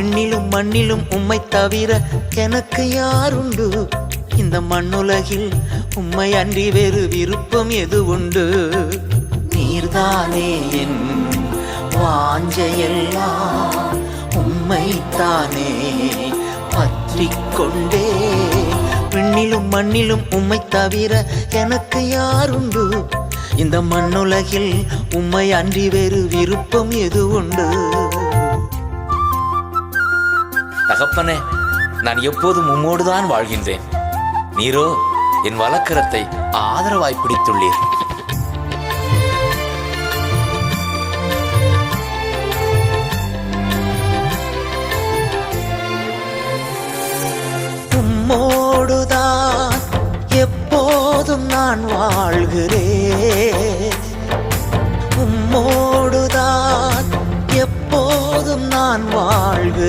விண்ணிலும் மண்ணிலும் உம்மை தவிர எனக்கு யாருண்டு? இந்த மண்ணுலகில் உம்மை அன்றி வேறு விருப்பம் எது உண்டு? நீர்தானே என் வாஞ்சையெல்லாம், உம்மைத்தானே பற்றிக் கொண்டே. விண்ணிலும் மண்ணிலும் உம்மை தவிர எனக்கு யாருண்டு? இந்த மண்ணுலகில் உம்மை அன்றி வேறு விருப்பம் எது உண்டு? தகப்பனே, நான் எப்போதும் உம்மோடுதான் வாழ்கின்றேன். நீரோ என் வலக்கரத்தை ஆதரவாய் பிடித்துள்ளீர். உம்மோடுதான் எப்போதும் நான் வாழ்கிறேன். உம்மோடுதான் எப்போதும் நான் வாழ்கிறேன்.